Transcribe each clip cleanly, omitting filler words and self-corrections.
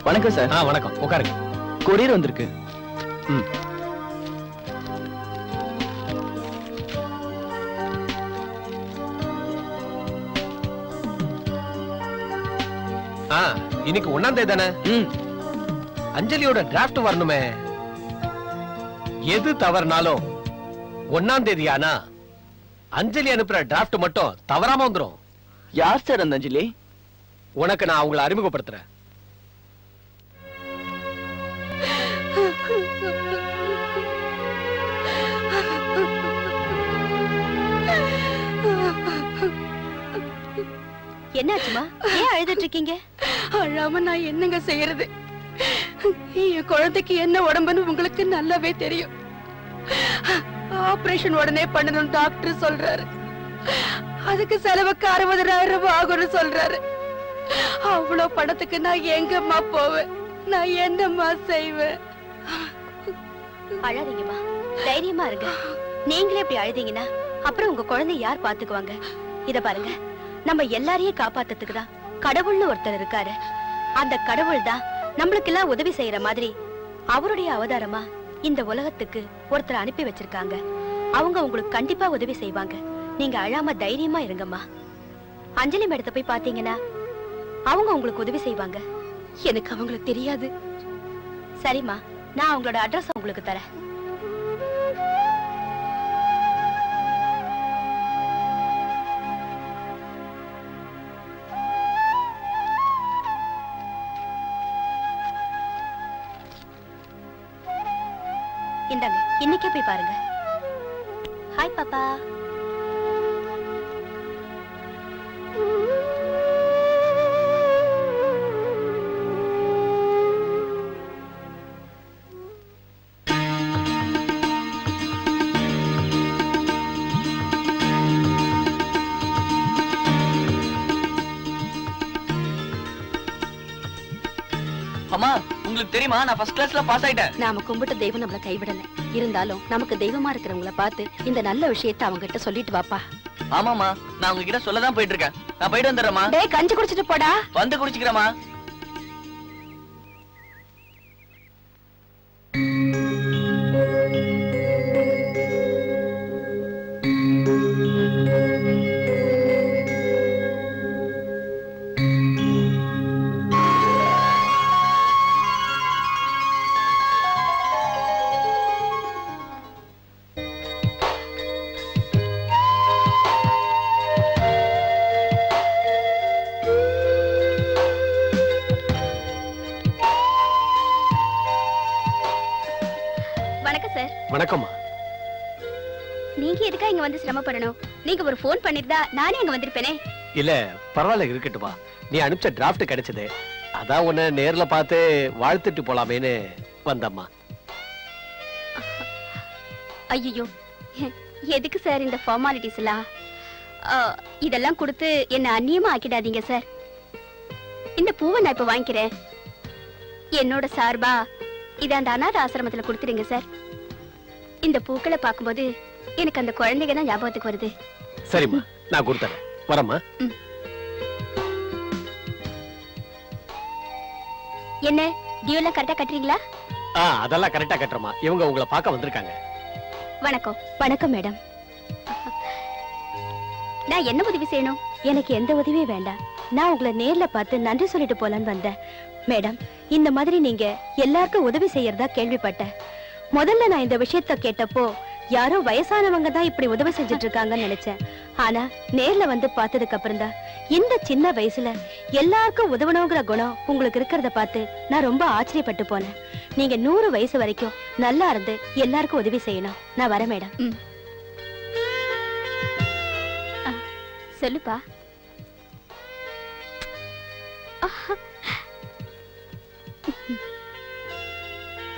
வணக்கம் சார். வணக்கம், உட்காருங்க. கொரியர் வந்திருக்கு. இன்னைக்கு 1ஆம் தேதி தானே? அஞ்சலியோட டிராஃப்ட் வரணுமே. எது தவறுனாலும் 1ஆம் தேதி ஆனா அஞ்சலி அனுப்புற டிராஃப்ட் மட்டும் தவறாம வந்துரும். யார் சார் அந்த அஞ்சலி? உனக்கு நான் அவங்களை அறிமுகப்படுத்துறேன். என்னாச்சுமா? ஏன் அழுதுட்டு இருக்கீங்க? அழாம நான் என்னங்க செய்யறது? என் குழந்தைக்கு என்ன உடம்புன்னு உங்களுக்கு நல்லாவே தெரியும். ஆபரேஷன் உடனே பண்ணணும் டாக்டர் சொல்றாரு. அதுக்கு செலவுக்கு 60,000 ரூபாய் ஆகும்னு சொல்றாரு. அவ்வளவு பணத்துக்கு நான் எங்கம்மா போவேன்? நான் என்னம்மா செய்வேன்? அழாதீங்கம்மா, தைரியமா இருங்க. நீங்களே இப்படி அழுதீங்கன்னா அப்புறம் உங்க குழந்தை யார் பாத்துக்குவாங்க? இத பாருங்க, நம்ம எல்லாரையும் காப்பாத்துறதுக்கு தான் கடவுள்னு ஒருத்தர் இருக்காரு. அந்த கடவுள் தான் நம்மளுக்கு எல்லாம் உதவி செய்யற மாதிரி அவருடைய அவதாரமா இந்த உலகத்துக்கு ஒருத்தர் அனுப்பி வச்சிருக்காங்க. அவங்க உங்களுக்கு கண்டிப்பா உதவி செய்வாங்க. நீங்க அழாம தைரியமா இருங்கம்மா. அஞ்சலி மேடத்தை போய் பாத்தீங்கன்னா அவங்க உங்களுக்கு உதவி செய்வாங்க. எனக்கு அவங்களுக்கு தெரியாது. சரிம்மா, நான் அவங்களோட அட்ரஸ் உங்களுக்கு தரேன். இந்தாங்க, இன்னைக்கே போய் பாருங்க. ஹாய் பாப்பா. அம்மா, உங்களுக்கு தெரியுமா நான் ஃபர்ஸ்ட் கிளாஸ்ல பாஸ் ஆயிட்டேன். நாம கும்பிட்ட தெய்வம் நம்மள கைவிடல. இருந்தாலும் நமக்கு தெய்வமா இருக்கிறவங்கள பார்த்து இந்த நல்ல விஷயத்தை அவங்க கிட்ட சொல்லிட்டு வாப்பா. ஆமாமா, நான் உங்ககிட்ட சொல்லதான் போயிட்டு இருக்கேன். நான் போயிட்டு வந்துடுறேம்மா. டேய், கஞ்சி குடிச்சிட்டு போடா. வந்து குடிச்சுக்கிறேம்மா. வணக்கம்மா. நீங்க எதுக்கா இங்க வந்து சிரமப்படணும்? நீங்க ஒரு போன் பண்ணிருந்தா நானே அங்க வந்திருப்பேனே. இல்ல பரவாயில்ல, இருக்கட்டுமா. நீ அனுப்பிச்ச டிராஃப்ட் கிடைச்சது, அதான் உன்னை நேர்ல பார்த்து வாழ்த்துட்டு போலாமேன்னு வந்தம்மா. ஐயோ, எதுக்கு சார் இந்த ஃபார்மாலிட்டிஸ் எல்லாம்? இதெல்லாம் கொடுத்து என்ன அந்நியமா ஆக்கிடாதீங்க சார். இந்த பூவை நான் இப்ப வாங்கிக்கிறேன். என்னோட சார்பா இத அந்த அநாத ஆசிரமத்துல கொடுத்துடுங்க சார். இந்த பூக்களை பார்க்கும்போது எனக்கு அந்த குழந்தைங்க தான் ஞாபகத்துக்கு வருது. சரிம்மா, நான் கொடுத்துறேன். வரம்மா. என்ன டியூ எல்லாம் கரெக்டா கட்டுறீங்களா? அதெல்லாம் கரெக்டா கட்டுறமா. இவங்க உங்களை பார்க்க வந்திருக்காங்க. வணக்கம். வணக்கம் மேடம். நான் என்ன உதவி செய்யணும்? எனக்கு எந்த உதவியும் வேண்டாம். நான் உங்களை நேர்ல பார்த்து நன்றி சொல்லிட்டு போலான்னு வந்தேன். மேடம், இந்த மாதிரி நீங்க எல்லாருக்கும் உதவி செய்யறதா கேள்விப்பட்டேன். முதல்ல நான் இந்த விஷயத்த கேட்டப்போ யாரோ வயசானவங்க தான் இப்படி உதவி செஞ்சுட்டு இருக்காங்கன்னு நினைச்சேன். ஆனா நேர்ல வந்து பார்த்ததுக்கு அப்புறம் தான் இந்த சின்ன வயசுல எல்லாருக்கும் உதவணுங்கிற குணம் உங்களுக்கு இருக்கிறத பார்த்து நான் ரொம்ப ஆச்சரியப்பட்டு போனேன். நீங்க 100 வயசு வரைக்கும் நல்லா இருந்து எல்லாருக்கும் உதவி செய்யணும். நான் வரேன் மேடம். சொல்லுப்பா.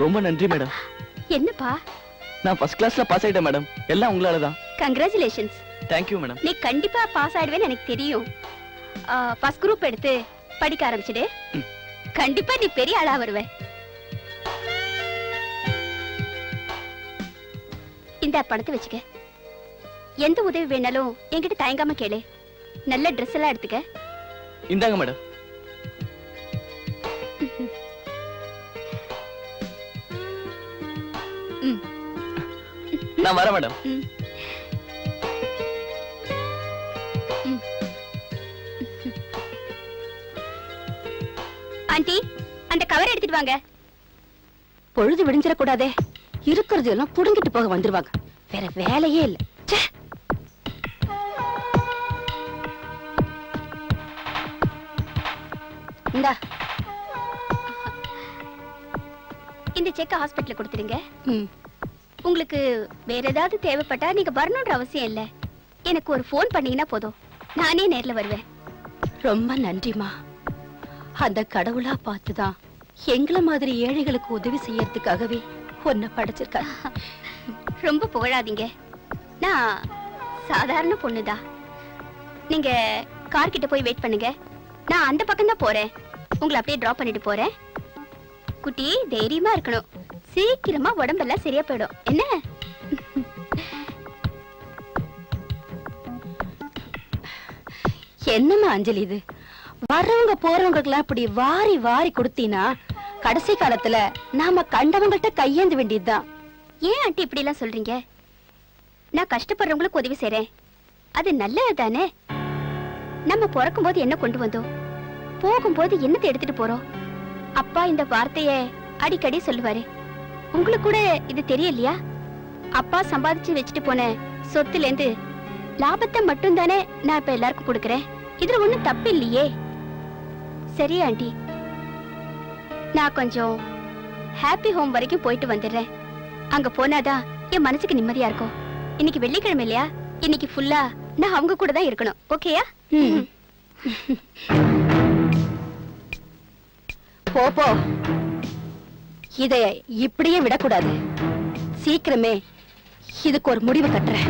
ரொம்ப நன்றி மேடம். என்னப்பா? நான் ஃபர்ஸ்ட் கிளாஸ்ல பாஸ் ஆயிட்டேன் மேடம். எல்லாம் உங்களால தான். கங்க்ராச்சுலேஷன்ஸ். Thank you madam. நீ கண்டிப்பா பாஸ் ஆயிடுவேன்னு எனக்கு தெரியும். ஃபர்ஸ்ட் குரூப் எடுத்து படிக்க ஆரம்பிச்சிடு. கண்டிப்பா நீ பெரிய ஆளா வருவ. இந்த பணத்தை வச்சுக்க. எந்த உதவி வேணாலும் என்கிட்ட தயங்காம கேளு. நல்ல ட்ரெஸ் எல்லாம் எடுத்துக்க. இந்தாங்க மேடம். நான் வரேன் மேடம். ஆண்டி, அந்த கவர் எடுத்துட்டு வாங்க. பொழுது விடிஞ்சிட கூடாதே. இருக்கிறது எல்லாம் புடுங்கிட்டு போக வந்துருவாங்க. வேற வேலையே இல்ல. ச்சே. இந்தா. இந்த செக் ஹாஸ்பிடல்ல கொடுத்துருங்க. ம். உங்களுக்கு வேற ஏதாவது தேவைப்பட்டா நீங்க வரணும்ன்ற அவசியம் இல்ல. எனக்கு ஒரு ஃபோன் பண்ணீங்கன்னா போதும், நானே நேர்ல வருவேன். ரொம்ப நன்றிமா. அந்த கடவுளா பார்த்துதான் எங்களை மாதிரி ஏழைகளுக்கு உதவி செய்யறதுக்காகவே உன்னை படைச்சிருக்காரு. ரொம்ப புகழாதீங்க. நான் சாதாரண பொண்ணுதான். நீங்க கார் கிட்ட போய் வெயிட் பண்ணுங்க. நான் அந்த பக்கம் தான் போறேன். உங்களை அப்படியே டிராப் பண்ணிட்டு போறேன். குட்டி தைரியமா இருக்கணும். சீக்கிரமா உடம்பெல்லாம் சரியா போயிடும். என்ன? என்னம்மா அஞ்சலி இது? வர்றவங்க போறவங்களுக்கெல்லாம் இப்படி வாரி வாரி கொடுத்தீனா கடைசி காலத்துல நாம கண்டவங்கள்ட்ட கையேந்து வேண்டியதுதான். ஏன் ஆண்டி இப்படி எல்லாம் சொல்றீங்க? நான் கஷ்டப்படுறவங்களுக்கு உதவி செய்றேன். அது நல்லது தானே. நம்ம பிறக்கும் போது என்ன கொண்டு வந்தோம், போகும்போது என்னத்தை எடுத்துட்டு போறோம். அப்பா இந்த வார்த்தைய அடிக்கடி சொல்லுவாரு. உங்களுக்கு கூட இது தெரியலையா? அப்பா சம்பாதிச்சு வச்சுட்டு போன சொத்துல இருந்து லாபத்தை மட்டும் தானே நான் இப்ப எல்லாருக்கும் கொடுக்கறேன். இதுல ஒண்ணும் தப்பு இல்லையே. சரி ஆண்டி, நான் கொஞ்சம் ஹாப்பி ஹோம் வரைக்கும் போயிட்டு வந்துடுறேன். அங்க போனாதான் என் மனசுக்கு நிம்மதியா இருக்கும். இன்னைக்கு வெள்ளிக்கிழமை இல்லையா? இன்னைக்கு ஃபுல்லா நான் அவங்க கூட தான் இருக்கணும். ஓகேயா? போ போ. இத இப்படியே விடக்கூடாது. சீக்கிரமே இதுக்கு ஒரு முடிவு கட்டுறேன்.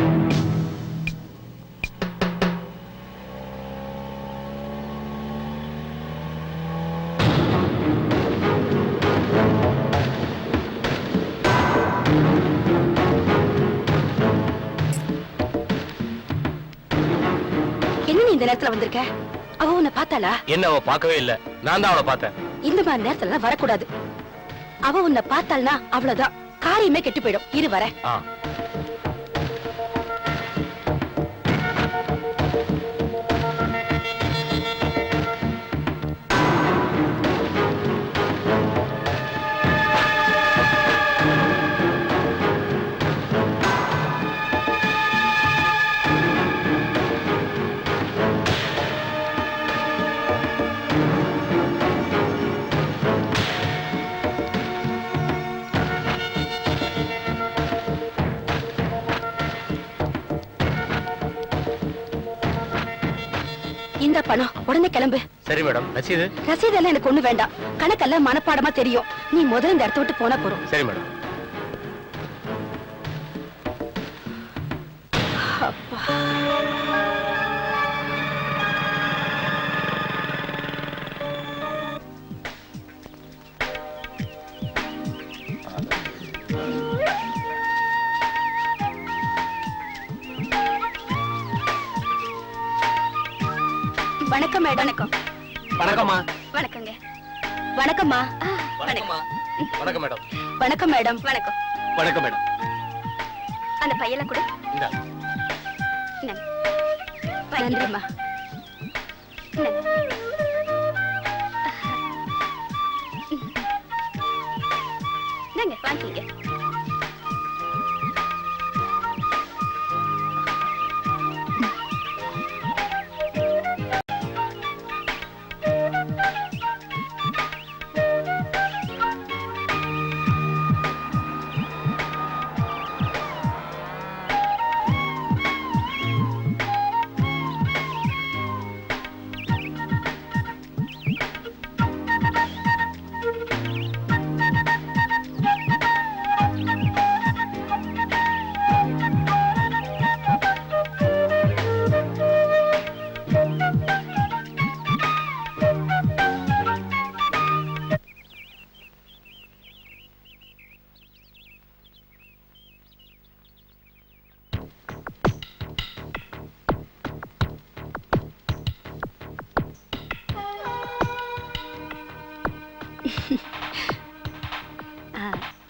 என்ன நீ இந்த நேரத்துல வந்திருக்க? அவ உன்னை பார்த்தாளா? என்ன அவ பார்க்கவே இல்ல, நான் தான் அவளை பார்த்தேன். இந்த மாதிரி நேரத்துல வரக்கூடாது. அவ உன்னை பார்த்தாள்னா அவ்வளவுதான், காரியமே கெட்டு போயிடும். இரு வர. இந்த பணம் உடனே கிளம்பு. சரி மேடம். ரசீது? ரசீதெல்லாம் எனக்கு ஒண்ணு வேண்டாம். கணக்கெல்லாம் மனப்பாடமா தெரியும். நீ முதல்ல இந்த இடத்த விட்டு போனா போறோம். சரி மேடம். அப்பா. வணக்கம் மேடம். வணக்கம். வணக்கம்மா. வணக்கங்க. வணக்கம்மா. வணக்கம்மா. வணக்கம் மேடம். வணக்கம் மேடம். வணக்கம். வணக்கம் மேடம். அந்த பையெல்லாம் கூட இந்தா. நன்றிம்மா. நாங்க வாங்கிங்க.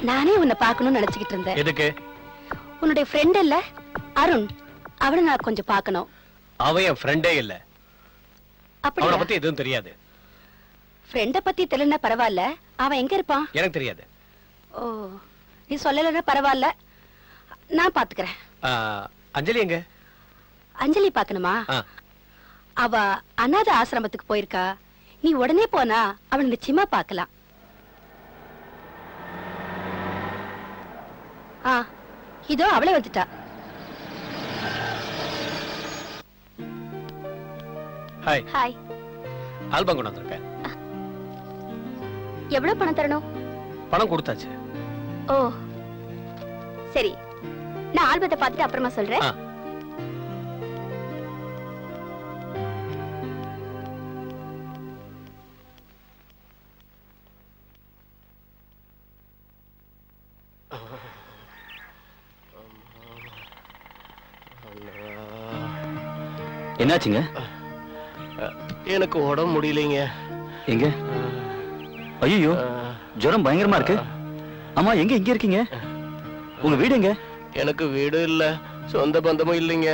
நானே உன்னை பார்க்கணும்னு நினைச்சுக்கிட்டு இருந்தேன். எதுக்கு? உன்னுடைய ஃப்ரெண்ட் இல்ல அருண், அவனை நான் கொஞ்சம் பார்க்கணும். அவன் என் ஃப்ரெண்டே இல்ல. அவனை அப்படியா? பத்தி எதுவும் தெரியாது. ஃப்ரெண்ட பத்தி தெரியலன்னா பரவாயில்ல, அவன் எங்க இருப்பான்? எனக்கு தெரியாது. ஓ, நீ சொல்லலைன்னா பரவாயில்ல, நான் பாத்துக்கிறேன். ஆ, அஞ்சலி எங்க? அஞ்சலி பார்க்கணுமா? ஆ, அவ அநாத ஆசிரமத்துக்கு போயிருக்கா. நீ உடனே போனா அவளை நிச்சயமா பார்க்கலாம். ஆ, இதோ அவளே வந்துட்டா. ஹாய். ஹாய். ஆல்பம் கொண்டு வந்திருக்கேன். எவ்வளவு பணம் தரணும்? பணம் கொடுத்தாச்சு. ஓ சரி, நான் ஆல்பத்தை பார்த்துட்டு அப்புறமா சொல்றேன். ஆ. என்னாச்சுங்க? எனக்கு உடம்பு முடியலைங்க. எங்க? ஐயோ, ஜுரம் பயங்கரமா இருக்கு. ஆமா, எங்க இங்க இருக்கீங்க? உங்க வீடு எங்க? எனக்கு வீடு இல்ல, சொந்த பந்தமும் இல்லைங்க.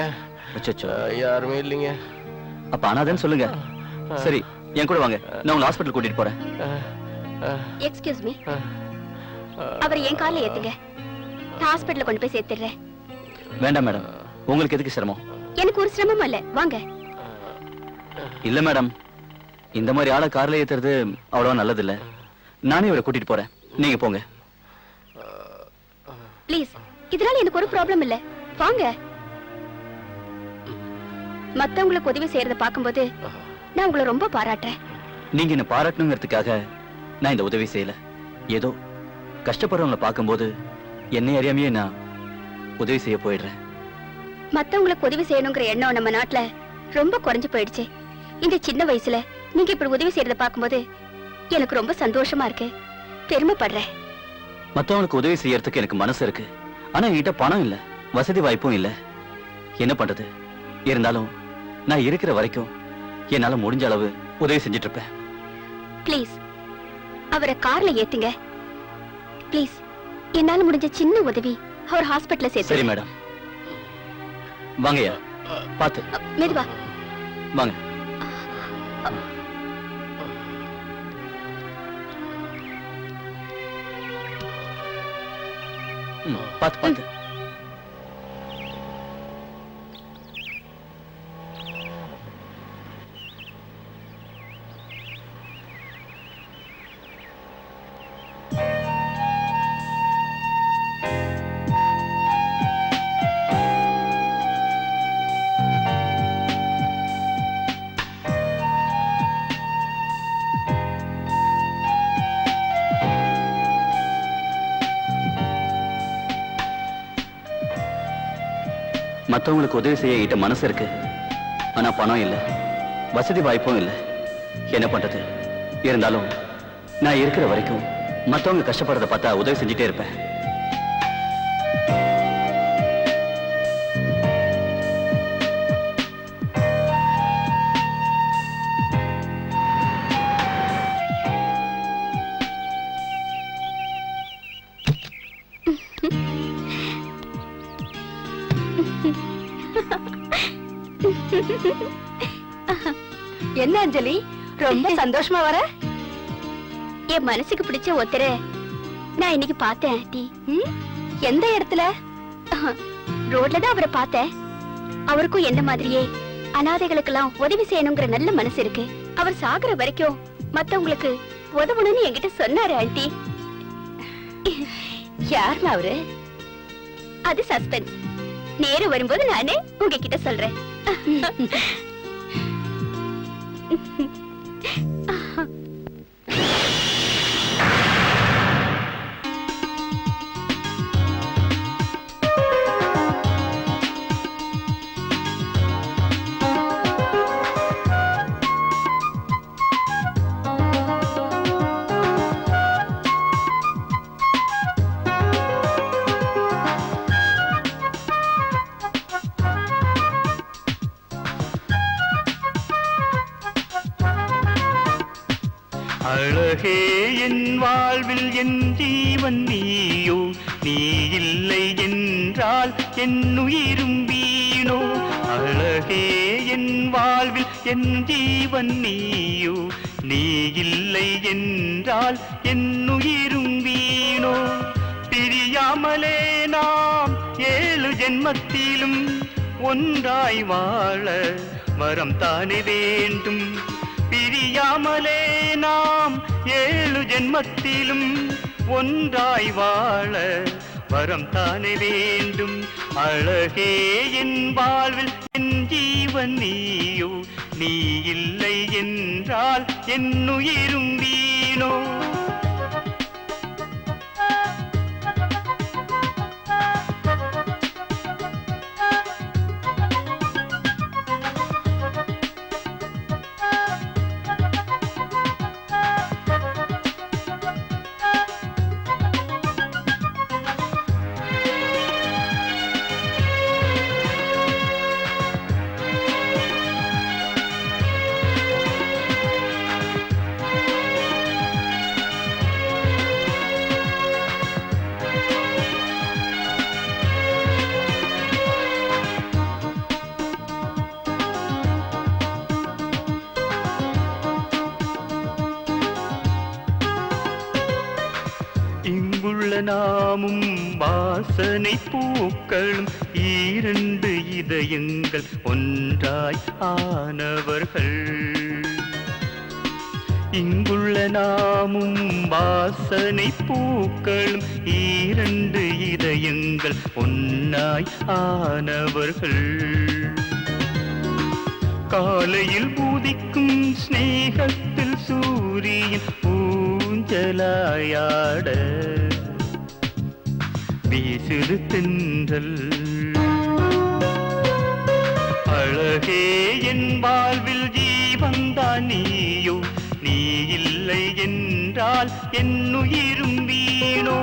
அச்சச்சோ. யாருமே இல்லைங்க. அப்ப அனாதன்னு சொல்லுங்க. சரி, என் கூட வாங்க, நான் உங்களை ஹாஸ்பிட்டல் கூட்டிட்டு போறேன். எக்ஸ்கியூஸ் மீ, அவர் என் கார்ல ஏத்துங்க, நான் ஹாஸ்பிடல்ல கொண்டு போய் சேர்த்துறேன். வேண்டாம் மேடம், உங்களுக்கு எதுக்கு சிரமம்? எனக்கு ஒரு சிரமம் இல்ல, வாங்க. இல்ல மேடம், இந்த மாதிரி ஆளை கார்ல ஏத்துறது அவ்வளவா நல்லது இல்ல. நானே இவரை கூட்டிட்டு போறேன், நீங்க போங்க. ப்ளீஸ், இதனால எனக்கு ஒரு ப்ராப்ளம் இல்ல, வாங்க. மத்தவங்களுக்கு உதவி செய்யறத பாக்கும்போது நான் உங்களை ரொம்ப பாராட்டுறேன். நீங்க என்ன பாராட்டணுங்கிறதுக்காக நான் இந்த உதவி செய்யல. ஏதோ கஷ்டப்படுறவங்களை பார்க்கும்போது என்னை அறியாமையே நான் உதவி செய்ய போயிடுறேன். மத்தவங்களுக்கு உதவி செய்யணுங்கிற எண்ணம் நம்ம நாட்டுல ரொம்ப குறைஞ்சு போயிடுச்சு. இந்த சின்ன வயசுல நீங்க இப்படி உதவி செய்யறத பாக்கும்போது எனக்கு ரொம்ப சந்தோஷமா இருக்கு, பெருமைப்படுறேன். மத்தவங்களுக்கு உதவி செய்யறதுக்கு எனக்கு மனசு இருக்கு, ஆனா என்கிட்ட பணம் இல்ல, வசதி வாய்ப்பும் இல்ல. என்ன பண்றது? இருந்தாலும் நான் இருக்கிற வரைக்கும் என்னால முடிஞ்ச அளவு உதவி செஞ்சுட்டு இருப்பேன். ப்ளீஸ், அவரை கார்ல ஏத்துங்க. ப்ளீஸ், என்னால முடிஞ்ச சின்ன உதவி, அவர் ஹாஸ்பிடல்ல சரி சேர்த்து. மேடம், வாங்கய்யா, பாத்து மெதுவா வாங்க. பாத்து பாத்து. மத்தவங்களுக்கு உதவி செய்ய என்கிட்ட மனசு இருக்கு, ஆனா பணம் இல்ல, வசதி வாய்ப்பும் இல்ல. என்ன பண்றது? இருந்தாலும் நான் இருக்கிற வரைக்கும் மத்தவங்க கஷ்டப்படுறத பார்த்தா உதவி செஞ்சுட்டே இருப்பேன். என்ன அஞ்சலி, ரொம்ப சந்தோஷமா வர? என் மனசுக்கு பிடிச்ச ஒருத்தரை நான் இன்னைக்கு பார்த்தேன் ஆண்டி. எந்த இடத்துல? ரோட்ல தான் அவரை பார்த்தேன். அவருக்கும் என்ன மாதிரியே அனாதைகளுக்கெல்லாம் உதவி செய்யணுங்கிற நல்ல மனசு இருக்கு. அவர் சாகுற வரைக்கும் மத்தவங்களுக்கு உதவணும்னு என்கிட்ட சொன்னாரு ஆண்டி. யாருமா அவரு? அது சஸ்பென்ஸ், நேரம் வரும்போது நானே உங்ககிட்ட சொல்றேன். அழகே என் வாழ்வில் என் ஜீவன் நீயோ, நீ இல்லை என்றால் என் உயிரும் வீணோ. அழகே என் வாழ்வில் என் ஜீவன் நீயோ, நீ இல்லை என்றால் என் உயிரும் வீணோ. பிரியாமலே நாம் 7 ஜென்மத்திலும் ஒன்றாய் வாழ வரம் தானே வேண்டும். பிரியாமலே நாம் 7 ஜென்மத்திலும் ஒன்றாய் வாழ வரம் தானே வேண்டும். அழகே என் வாழ்வில் என் ஜீவன் நீயோ, நீ இல்லை என்றால் என் உயிரும் வீணோ. இங்குள்ள நாமும் வாசனை பூக்களும் 2 இதயங்கள் ஒன்றாய் ஆனவர்கள். இங்குள்ள நாமும் வாசனை பூக்களும் 2 இதயங்கள் ஒன்றாய் ஆனவர்கள். காலையில் பூதிக்கும் ஸ்நேகத்தில் சூரியன் ஊஞ்சலாயாட வீசுது தென்றல். அழகே என் வாழ்வில் ஜீவன்தான் நீயோ, நீ இல்லை என்றால் என் உயிரும் வீணோ.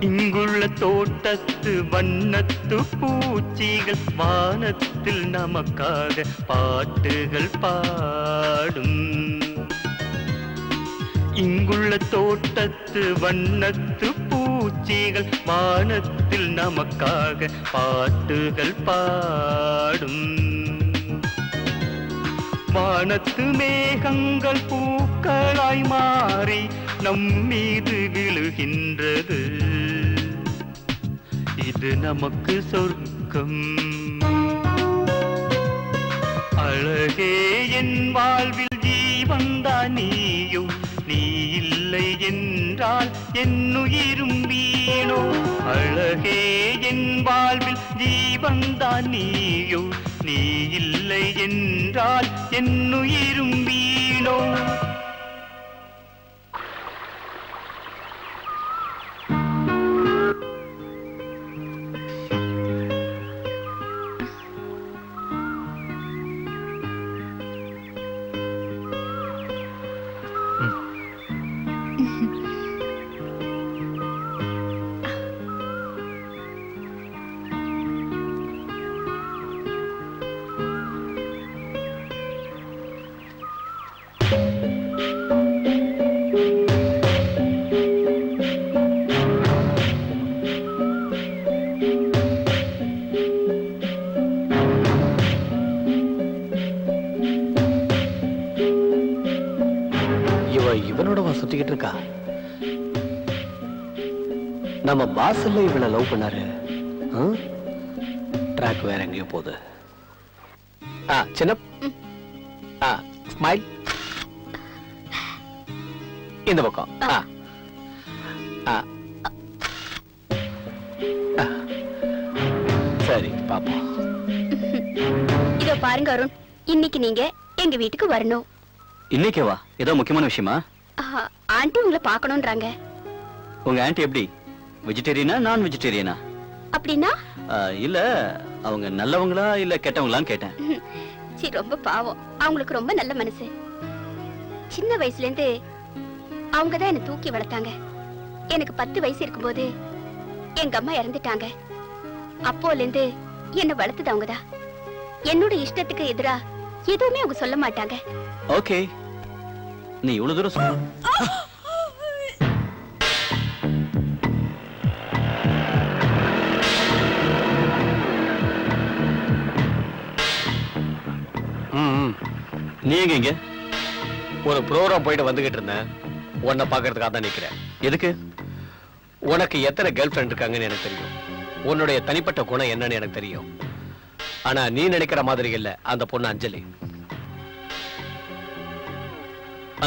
இங்குள்ள தோட்டத்து வண்ணத்து பூச்சிகள் வானத்தில் நமக்காக பாட்டுகள் பாடும். இங்குள்ள தோட்டத்து வண்ணத்து பூச்சிகள் வானத்தில் நமக்காக பாட்டுகள் பாடும். வானத்து மேகங்கள் பூக்களாய் மாறி நம் மீது விழுகின்றது. இது நமக்கு சொர்க்கம். அழகே என் வாழ்வில் ஜீவன்தான் நீயோ, நீ இல்லை என்றால் என் உயிரும் வீணோ. அழகே என் வாழ்வில் ஜீவன்தான் நீயோ, நீ இல்லை என்றால் என் உயிரும் வீணோ. இவனோடவா சுத்திக்கிட்டு இருக்கா? நம்ம பாஸ்ல இவனை லவ் பண்ணாரு. ட்ராக் வேற எங்கேயோ போகுது. சின்ன ஸ்மைல். இந்த பக்கம். சரி பாப்போம். இதோ பாருங்க அருண், இன்னைக்கு நீங்க எங்க வீட்டுக்கு வரணும். இன்னைக்கே வா, ஏதோ முக்கியமான விஷயமா? ஆண்டி உங்களை பார்க்கணும்ன்றாங்க. உங்க ஆன்ட்டி எப்படி, வெஜிடேரியனா நான் வெஜிடேரியனா? அப்படின்னா இல்ல அவங்க நல்லவங்களா இல்ல கெட்டவங்களான்னு கேட்டேன். சரி, ரொம்ப பாவம். அவங்களுக்கு ரொம்ப நல்ல மனசு. சின்ன வயசுல இருந்து அவங்கதான் என்ன தூக்கி வளர்த்தாங்க. எனக்கு 10 வயசு இருக்கும்போது எங்க அம்மா இறந்துட்டாங்க. அப்போல இருந்து என்ன வளர்த்தது அவங்கதான். என்னோட இஷ்டத்துக்கு எதிரா எதுவுமே அவங்க சொல்ல மாட்டாங்க. ஓகே, நீ இவ்வளவு தூரம் சொல்ல. நீ எங்க இங்க? ஒரு ப்ரோக்ராம் போயிட்டு வந்துகிட்டு இருந்தேன். உன்னை பாக்குறதுக்காக தான் நிக்கிறேன். எதுக்கு? உனக்கு எத்தனை கேர்ள் ஃபிரெண்ட் இருக்காங்கன்னு எனக்கு தெரியும். உன்னுடைய தனிப்பட்ட குணம் என்னன்னு எனக்கு தெரியும். ஆனா நீ நினைக்கிற மாதிரி இல்ல அந்த பொண்ணு அஞ்சலி.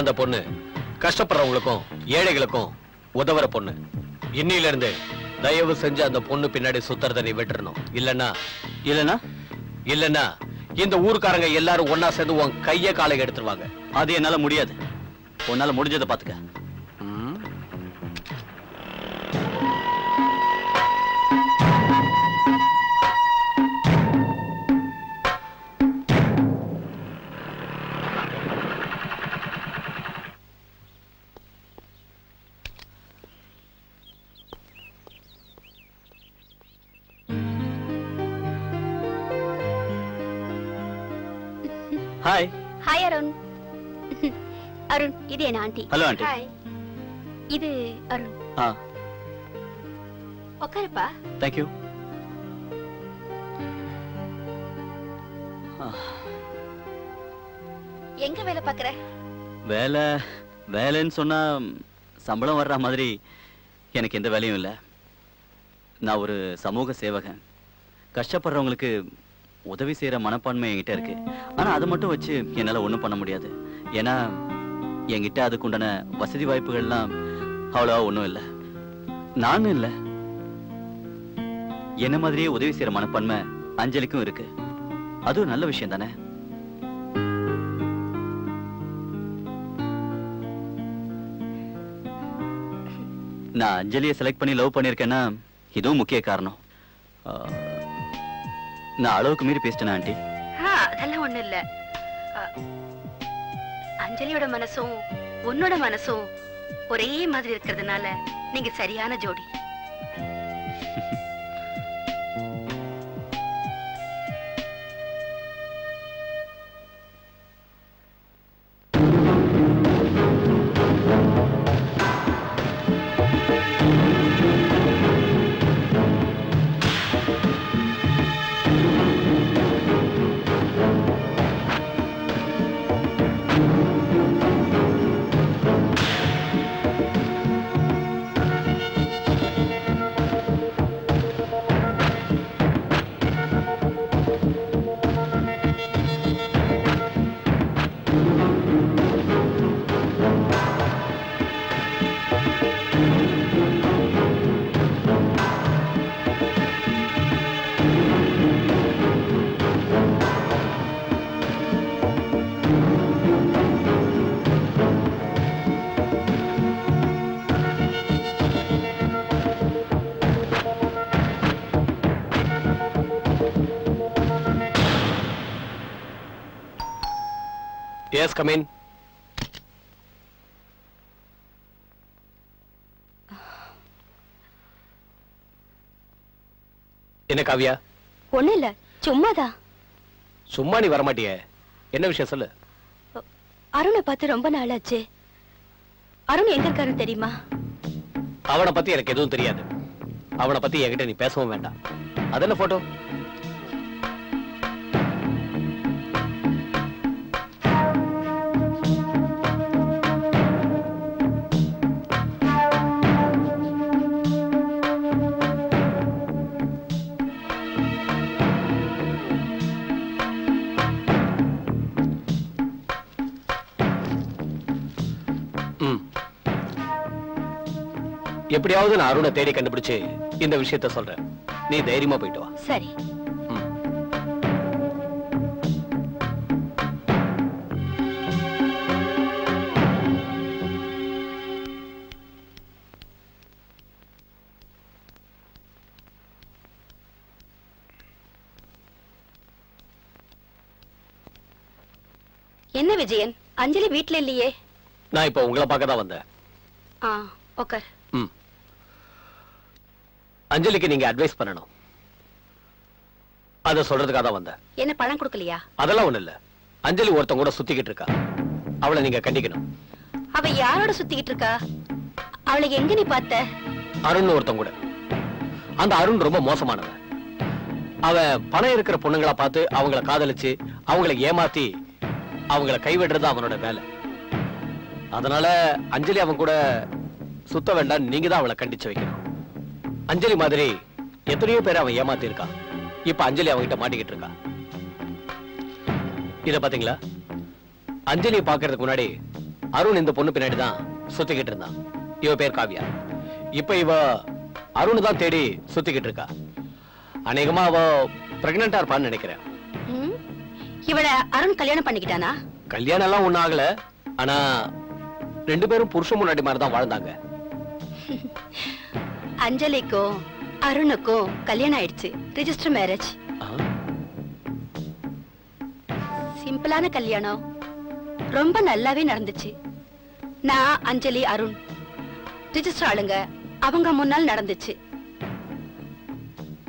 அந்த பொண்ணு கஷ்டப்படுறவங்களுக்கும் ஏழைகளுக்கும் உதவுற பொண்ணு. இன்னில இருந்து தயவு செஞ்சு அந்த பொண்ணு பின்னாடி சுத்துறத நீ விட்டுறணும். இல்லன்னா இல்லனா இல்லன்னா இந்த ஊர்க்காரங்க எல்லாரும் ஒன்னா சேர்ந்து உன் கைய காலை எடுத்துருவாங்க. அது என்னால முடியாது. உன்னால முடிஞ்சதை பாத்துக்க. ஹாய். ஹாய் அருண். அருண், இது என் ஆண்டி. Hello aunty. ஹாய். இது அருண். உட்காருப்பா. Thank you. எங்க வேலை பாக்குற? வேலைன்னு சொன்னா சம்பளம் வர்ற மாதிரி எனக்கு எந்த வேலையும் இல்லை. நான் ஒரு சமூக சேவகன். கஷ்டப்படுறவங்களுக்கு உதவி செய்யற மனப்பான்மை என்கிட்ட இருக்கு. ஆனா அதை மட்டும் வச்சு என்னால ஒண்ணும் பண்ண முடியாது. ஏன்னா என்கிட்ட அதுக்குண்டான வசதி வாய்ப்புகள்லாம் அவ்வளவா ஒண்ணும் இல்லை. நானும் இல்லை, என்ன மாதிரியே உதவி செய்யற மனப்பான்மை அஞ்சலிக்கும் இருக்கு. அது ஒரு நல்ல விஷயம் தானே? நான் அஞ்சலியை செலக்ட் பண்ணி லவ் பண்ணிருக்கேன்னா இதுவும் முக்கிய காரணம். நான் அளவுக்கு மீறி பேசிட்டேனா ஆண்டி? அதெல்லாம் ஒண்ணு இல்ல. அஞ்சலியோட மனசும் உன்னோட மனசும் ஒரே மாதிரி இருக்கிறதுனால நீங்க சரியான ஜோடி. Yes, come in. என்ன காவியா? ஒண்ணு இல்ல, சும்மாதான். சும்மா நீ வரமாட்டியே, என்ன விஷயம் சொல்லு. அருணை பார்த்து ரொம்ப நாளாச்சு. அருண் எங்க இருக்காருன்னு தெரியுமா? அவனை பத்தி எனக்கு எதுவும் தெரியாது. அவனை பத்தி என்கிட்ட நீ பேசவும் வேண்டாம். அதென்ன போட்டோ? எப்படியாவது நான் அருணை தேடி கண்டுபிடிச்சு இந்த விஷயத்த சொல்றேன். நீ தைரியமா போயிட்டு வா. சரி. என்ன விஜயன், அஞ்சலி வீட்ல இல்லையே? நான் இப்ப உங்களை பார்க்க தான் வந்தேன். உட்கார். அஞ்சலிக்கு நீங்க அட்வைஸ் பண்ணணும். அத சொல்றதுக்காக தான் வந்தேன். என்ன பணம் கொடுக்கலையா? அதெல்லாம் ஒண்ணு இல்ல. அஞ்சலி ஒருத்தன் கூட சுத்திக்கிட்டு இருக்கா. அவளை நீங்க கண்டிக்கணும். அவ யாரோட சுத்திக்கிட்டு இருக்கா? அவளை எங்க நீ பார்த்த? அருண் ஒருத்தன் கூட. அந்த அருண் ரொம்ப மோசமானவன். அவன் பணம் இருக்கிற பொண்ணுங்களா பார்த்து அவங்கள காதலிச்சு அவங்களை ஏமாத்தி அவங்கள கைவிடுறது அவனோட வேலை. அதனால அஞ்சலி அவன் கூட சுத்த வேண்டாம். நீங்க தான் அவளை கண்டிச்சு வைக்கணும். அஞ்சலி மாதிரி எத்தனையோ பேரை அவன் ஏமாத்தி இருக்கான். இப்ப அஞ்சலி அவன்கிட்ட மாட்டிக்கிட்டு இருக்கா. இத பாத்தீங்களா? அஞ்சலியை பாக்குறதுக்கு முன்னாடி அருண் இந்த பொண்ணு பின்னாடி தான் சுத்திக்கிட்டு இருந்தான். இவ பேர் காவியா. இப்ப இவ அருண் தான் தேடி சுத்திக்கிட்டு இருக்கா. அநேகமா அவ பிரெக்னண்டா இருப்பான்னு நினைக்கிறேன். இவளை அருண் கல்யாணம் பண்ணிக்கிட்டானா? கல்யாணம் எல்லாம் ஒண்ணும் ஆகல. ஆனா ரெண்டு பேரும் புருஷன் முன்னாடி மாதிரி தான் வாழ்ந்தாங்க. அஞ்சலிக்கும் அருணுக்கும் கல்யாணம் ஆயிடுச்சு. Register marriage. சிம்பிளான கல்யாணம். ரொம்ப நல்லாவே நடந்துச்சு. நான், அஞ்சலி, அருண் ரிஜிஸ்டர் ஆளுங்க. அவங்க முன்னால் நடந்துச்சு.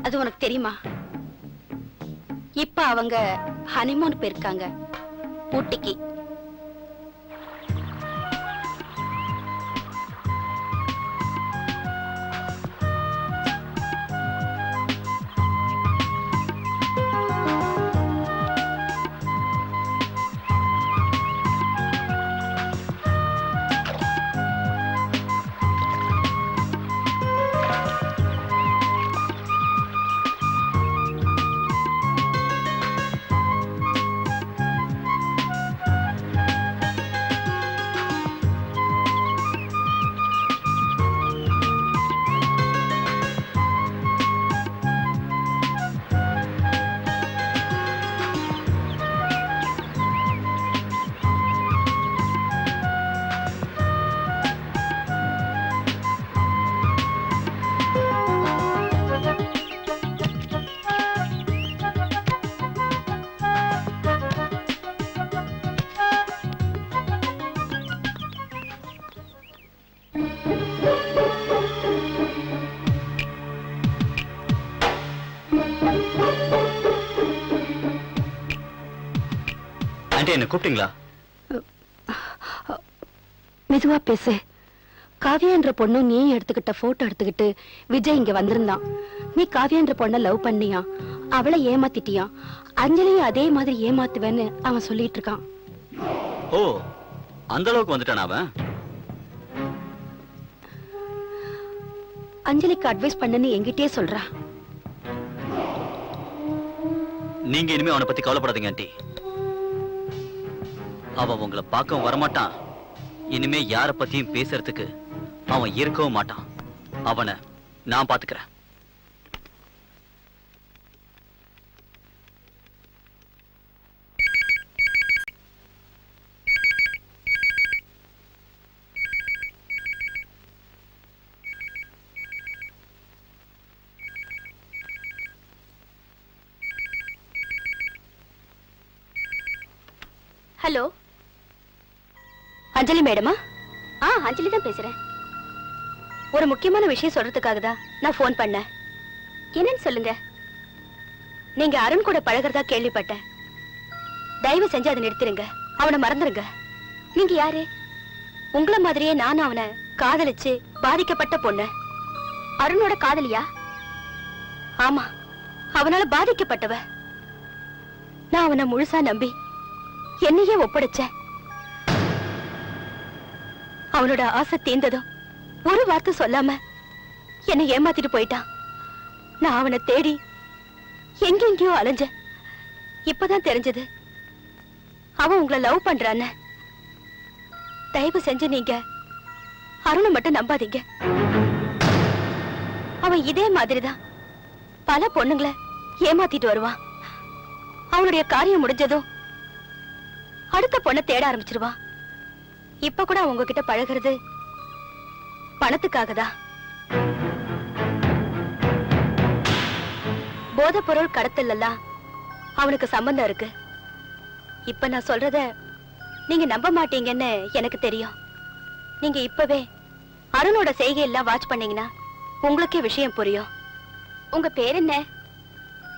அது உனக்கு தெரியுமா? இப்ப அவங்க ஹனிமூன் போயிருக்காங்க ஊட்டிக்கு. என்ன கூப்பிட்டீங்களா? மெதுவா பேசு. காவியான்ற பொண்ணு நீ எடுத்துக்கிட்ட போட்டோ எடுத்துக்கிட்டு விஜய் இங்க வந்திருந்தான். நீ காவியான்ற பொண்ண லவ் பண்ணியா, அவளை ஏமாத்திட்டியா, அஞ்சலியும் அதே மாதிரி ஏமாத்துவேன்னு அவன் சொல்லிட்டு இருக்கான். ஓ, அந்த அளவுக்கு வந்துட்டான் அவன். அஞ்சலிக்கு அட்வைஸ் பண்ணன்னு என்கிட்டயே சொல்றா. நீங்க இனிமே அவனை பத்தி கவலைப்படாதீங்க ஆண்டி. அவன் உங்களை பார்க்கவும் வரமாட்டான். இனிமே யார பத்தியும் பேசுறதுக்கு அவன் இருக்கவும் மாட்டான். அவனை நான் பாத்துக்கிறேன். ஹலோ, அஞ்சலி மேடமா? அஞ்சலி தான் பேசுறேன். ஒரு முக்கியமான விஷயம் சொல்றதுக்காக தான் நான் போன் பண்ணேன். என்னன்னு சொல்லுங்க. நீங்க அருண் கூட பழகிறதா கேள்விப்பட்டேன். தயவு செஞ்சு அதை நிறுத்திருங்க. அவனை மறந்துருங்க. நீங்க யாரு? உங்கள மாதிரியே நானும் அவனை காதலிச்சு பாதிக்கப்பட்ட பொண்ணு. அருணோட காதலியா? ஆமா, அவனால பாதிக்கப்பட்டவ. நான் அவனை முழுசா நம்பி என்னையே ஒப்படைச்சேன். அவனோட ஆசை தீர்ந்ததும் ஒரு வார்த்தை சொல்லாம என்னை ஏமாத்திட்டு போயிட்டான். நான் அவனை தேடி எங்கெங்கயோ அலைஞ்சேன். இப்பதான் தெரிஞ்சது அவன் உங்களை லவ் பண்றான்னு. தயவு செஞ்சு நீங்க அருணை மட்டும் நம்பாதீங்க. அவன் இதே மாதிரிதான் பல பொண்ணுங்களை ஏமாத்திட்டு வருவான். அவனுடைய காரியம் முடிஞ்சதும் அடுத்த பொண்ணை தேட ஆரம்பிச்சிருவான். இப்ப கூட அவங்க கிட்ட பழகிறது பணத்துக்காகதான். போதைப் பொருள் கடத்தல் எல்லாம் அவனுக்கு சம்பந்தம் இருக்கு. இப்ப நான் சொல்றத நீங்க நம்ப மாட்டீங்கன்னு எனக்கு தெரியும். நீங்க இப்பவே அருணோட செய்கை எல்லாம் வாட்ச் பண்ணீங்கன்னா உங்களுக்கே விஷயம் புரியும். உங்க பேர் என்ன?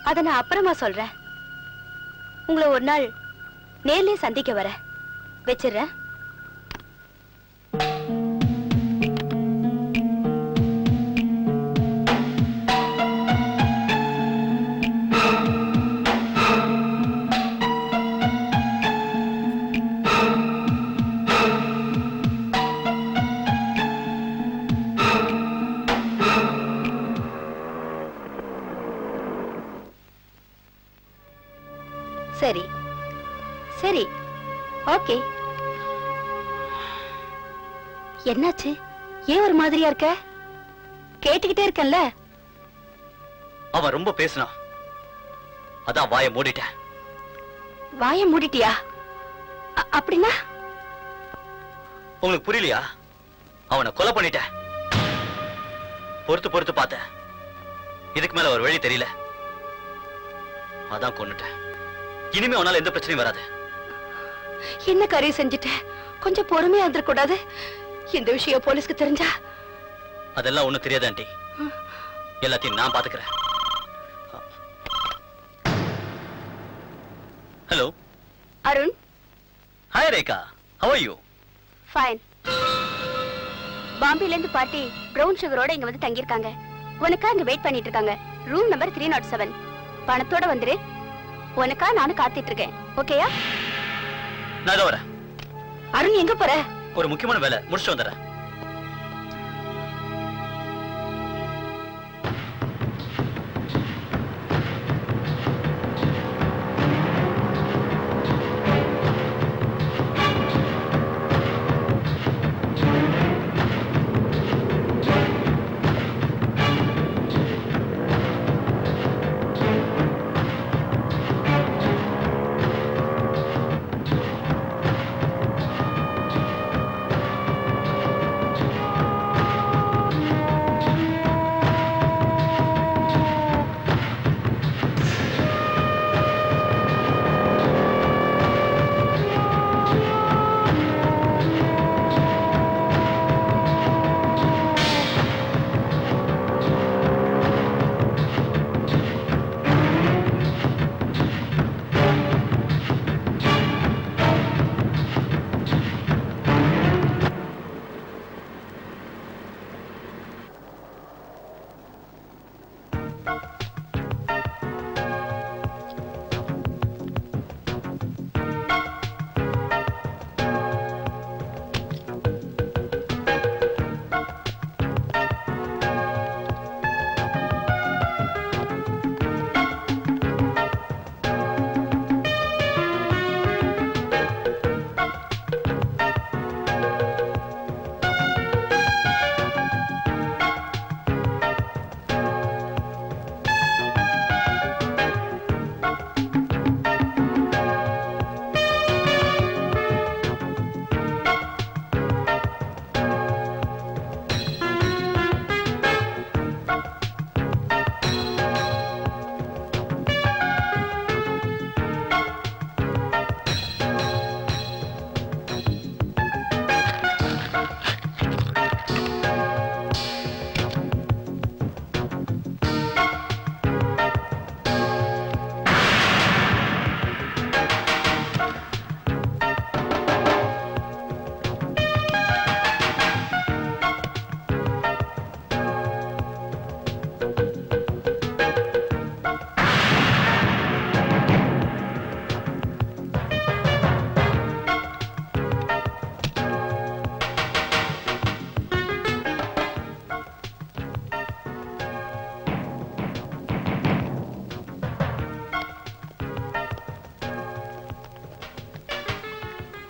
அத நான் அப்புறமா சொல்றேன். உங்களை ஒரு நாள் நேர்லயே சந்திக்க வரேன். வச்சிடுறேன். சரி சரி, ஓகே. என்னாச்சு? ஏன் ஒரு மாதிரியா இருக்க? கேட்டுக்கிட்டே இருக்கேன்ல. அவன் ரொம்ப பேசினான், அதான் வாயை மூடிட்டேன். வாயை மூடிட்டியா? அப்படின்னா உங்களுக்கு புரியலையா? அவனை கொலை பண்ணிட்டேன். பொறுத்து பொறுத்து பார்த்தேன், இதுக்கு மேல ஒரு வழி தெரியல, அதான் கொன்னுட்டேன். இனிமே அவனால எந்த பிரச்சனையும் வராது. என்ன காரியம் செஞ்சுட்ட? கொஞ்சம் பொறுமையா இருந்துடக்கூடாது? இந்த விஷயம் போலீஸ்க்கு தெரிஞ்சா? அதெல்லாம் ஒண்ணும் தெரியாது ஆண்டி, எல்லாத்தையும் நான் பாத்துக்கிறேன். Hello Arun. Hi Rekha, how are you? Fine. பாம்பேல இருந்து பார்ட்டி பிரவுன் சுகரோட இங்க வந்து தங்கியிருக்காங்க. உனக்கா இங்க வெயிட் பண்ணிட்டு இருக்காங்க. Room number 307. பணத்தோட வந்துரு. உனக்கா நானும் காத்துட்டு இருக்கேன். ஓகேயா? நான் இதோ வரேன். அருண் எங்க போற? ஒரு முக்கியமான வேலை முடிச்சுட்டு வந்துடுறேன்.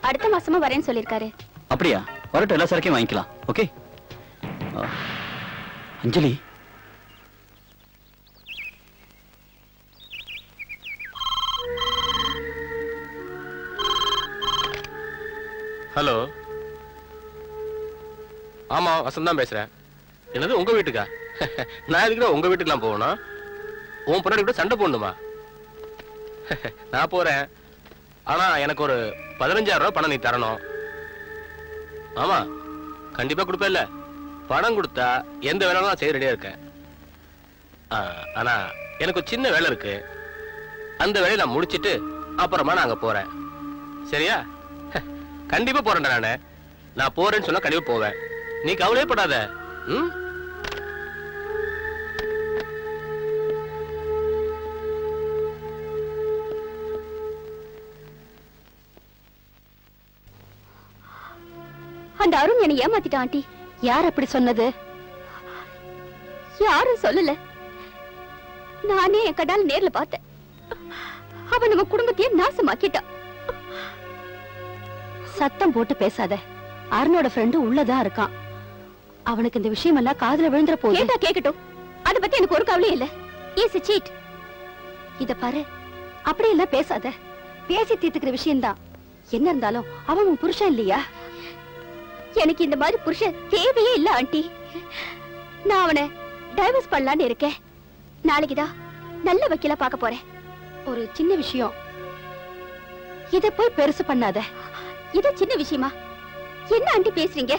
அடுத்த மாசமா வரேன்னு சொல்லிருக்காரு. அப்படியா? வரட்டும், எல்லா சரக்கையும் வாங்கிக்கலாம். ஓகே. அஞ்சலி, ஹலோ, ஆமா வசந்த் தான் பேசுறேன். என்னது உங்க வீட்டுக்கா? நான் எதுக்குடா உங்க வீட்டுக்குலாம் போகணும்? உன் பொண்ணாடி கூட சண்டை போடணுமா? நான் போறேன். ஆனா எனக்கு ஒரு 15,000 ரூபாய் பணம் நீ தரணும். ஆமா கண்டிப்பா கொடுப்பேன்ல. பணம் கொடுத்தா எந்த வேலையும் நான் செய்ய ரெடியா இருக்கேன். ஆனா எனக்கு ஒரு சின்ன வேலை இருக்கு. அந்த வேலையை நான் முடிச்சிட்டு அப்புறமா நான் அங்க போறேன். சரியா? கண்டிப்பா போறேன்டா நானு. நான் போறேன்னு சொன்னா கண்டிப்பா போவேன். நீ கவலையப்படாத. ம்? அந்த அருண் என்னை ஏமாத்திட்டான் ஆண்டி. யார் அப்படி சொன்னது? யாரும் சொல்லல, நானே என் கண்ணால நேர்ல பார்த்தேன். அவன் நம்ம குடும்பத்தையே நாசமாக்கிட்டான். சத்தம் போட்டு பேசாத. அருணோட ஃப்ரெண்டு உள்ளதான் இருக்கான். அவனுக்கு இந்த விஷயம் எல்லாம் காதுல விழுந்துற போது. கேட்டா கேக்கட்டும், அத பத்தி எனக்கு ஒரு கவலையும் இல்ல. Is a cheat. இத பாரு, அப்படி எல்லாம் பேசாத. பேசி தீர்த்துக்கிற விஷயம்தான். என்ன இருந்தாலும் அவன் உன் புருஷன் இல்லையா? எனக்கு இந்த மாதிரி புருஷன் தேவையே இல்ல ஆண்டி. நான் அவனை டைவர்ஸ் பண்ணலான்னு இருக்கேன். நாளைக்குதான் நல்ல வக்கீலா பார்க்க போறேன். ஒரு சின்ன விஷயம், இத போய் பெருசு பண்ணாத. இது சின்ன விஷயமா? என்ன ஆண்டி பேசுறீங்க?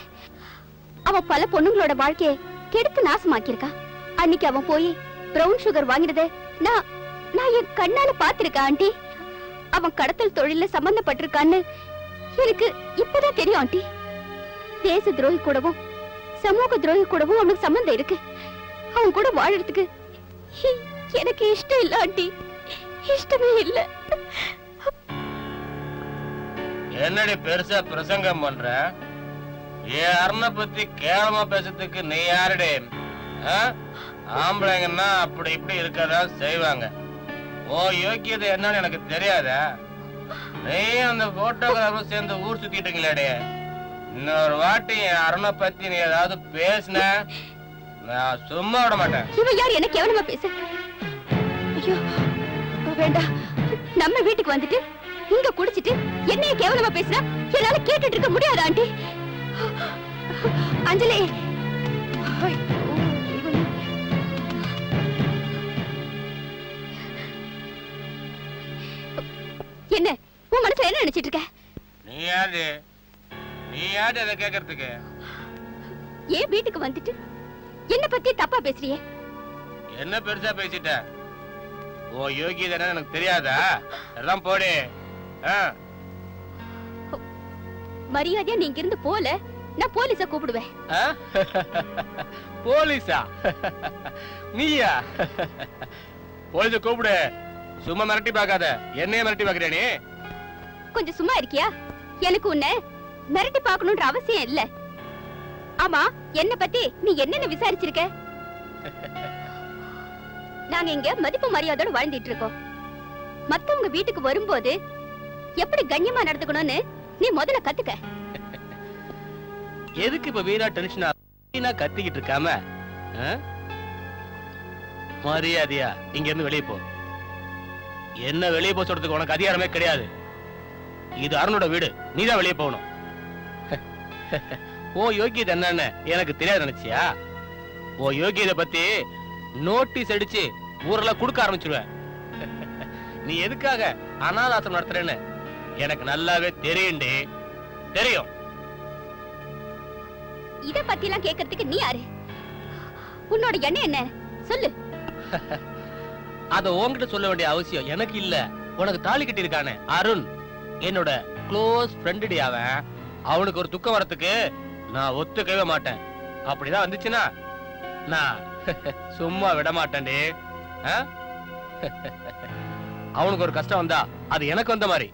அவன் பல பொண்ணுங்களோட வாழ்க்கையை கெடுத்து நாசமாக்கியிருக்கான். அன்னைக்கு அவன் போய் பிரவுன் சுகர் வாங்கினதை நான் என் கண்ணால பாத்திருக்கேன் ஆண்டி. அவன் கடத்தல் தொழில சம்பந்தப்பட்டிருக்கான்னு எனக்கு இப்பதான் தெரியும் ஆண்டி. தேச துரோகி கூடவும் சமூக துரோகி கூடவும் அவனுக்கு சம்பந்தம் இருக்கு. அவன் கூட வாழறதுக்கு எனக்கு இஷ்டம் இல்ல ஆண்டி, இஷ்டமே இல்ல. என்னடி பெருசா பிரசங்கம் பண்ற? என் அருணை பத்தி கேவலமா பேசுறதுக்கு நீ யாருடே? ஆம்பளைங்கன்னா அப்படி இப்படி இருக்கதான் செய்வாங்க. ஓ யோக்கியதை என்னன்னு எனக்கு தெரியாதா? நீ அந்த போட்டோகிராஃபர் சேர்ந்து ஊர் சுத்திட்டீங்களே. இன்னொரு வாட்டி என் அருணை பத்தி நீ ஏதாவது பேசின நான் சும்மா விட மாட்டேன். இவன் யார் என்ன கேவலமா பேச? ஐயோ வேண்டாம். நம்ம வீட்டுக்கு வந்துட்டு இங்க குடிச்சிட்டு என்னைய கேவலமா பேசுறா? என்னால கேட்டுட்டு இருக்க முடியாது ஆண்டி. அஞ்சலி, என்ன உன் மனசுல என்ன நினைச்சிட்டு இருக்க? நீ யாரு? நீ யாரு அதை கேட்கறதுக்கு? ஏன் வீட்டுக்கு வந்துட்டு என்ன பத்தி தப்பா பேசுறியே? என்ன பெருசா பேசிட்ட? ஓ யோகியதை என்ன எனக்கு தெரியாதா? எல்லாம் போடு. மரியாதையா நீங்க இருந்து போல, நான் போலீஸ கூப்பிடுவேன். போலீஸா? நீயா? போலீஸ கூப்பிடு. சும்மா மிரட்டி பார்க்காத. என்னைய மிரட்டி பார்க்கறியா நீ? கொஞ்சம் சும்மா இருக்கியா? எனக்கு உன்னை மிரட்டி பார்க்கணும்ன்ற அவசியம் இல்ல. ஆமா, என்ன பத்தி நீ என்னென்ன விசாரிச்சிருக்க? நாங்க இங்க மதிப்பு மரியாதையோட வாழ்ந்துட்டு இருக்கோம். மத்தவங்க வீட்டுக்கு வரும்போது எப்படி கண்ணியமா நடந்துக்கணும்னு நீ முதல்ல கத்துக்க. எதுக்கு இப்ப வீணா டென்ஷனா கத்திக்கிட்டு இருக்காம மரியாதையா இங்க இருந்து வெளியே போ. என்ன வெளியே போக சொல்றதுக்கு உனக்கு அதிகாரமே கிடையாது. இது அருணோட வீடு, நீதான் வெளியே போகணும். ஓ யோகியதை என்னன்னு எனக்கு தெரியாது நினைச்சியா? ஓ யோகியதை பத்தி நோட்டீஸ் அடிச்சு ஊரெல்லாம் கொடுக்க ஆரம்பிச்சிருவேன். நீ எதுக்காக அனாதாசம் நடத்துறேன்னு எனக்கு நல்லாவே தெரியும்டே. தெரியும். இத பத்தி எல்லாம் கேட்கறதுக்கு நீ யாரு? உன்னோட எண்ணம் என்ன சொல்லு. அத உன்கிட்ட சொல்ல வேண்டிய அவசியம் எனக்கு இல்ல. உனக்கு தாலி கட்டி இருக்கானே அருண், என்னோட க்ளோஸ் ஃப்ரெண்டு. அவனுக்கு ஒரு துக்கம் வரத்துக்கு நான் ஒத்துக்கவே மாட்டேன். அப்படிதான் வந்துச்சுன்னா நான் சும்மா விட மாட்டேன்டே. அவனுக்கு ஒரு கஷ்டம் வந்தா அது எனக்கு வந்த மாதிரி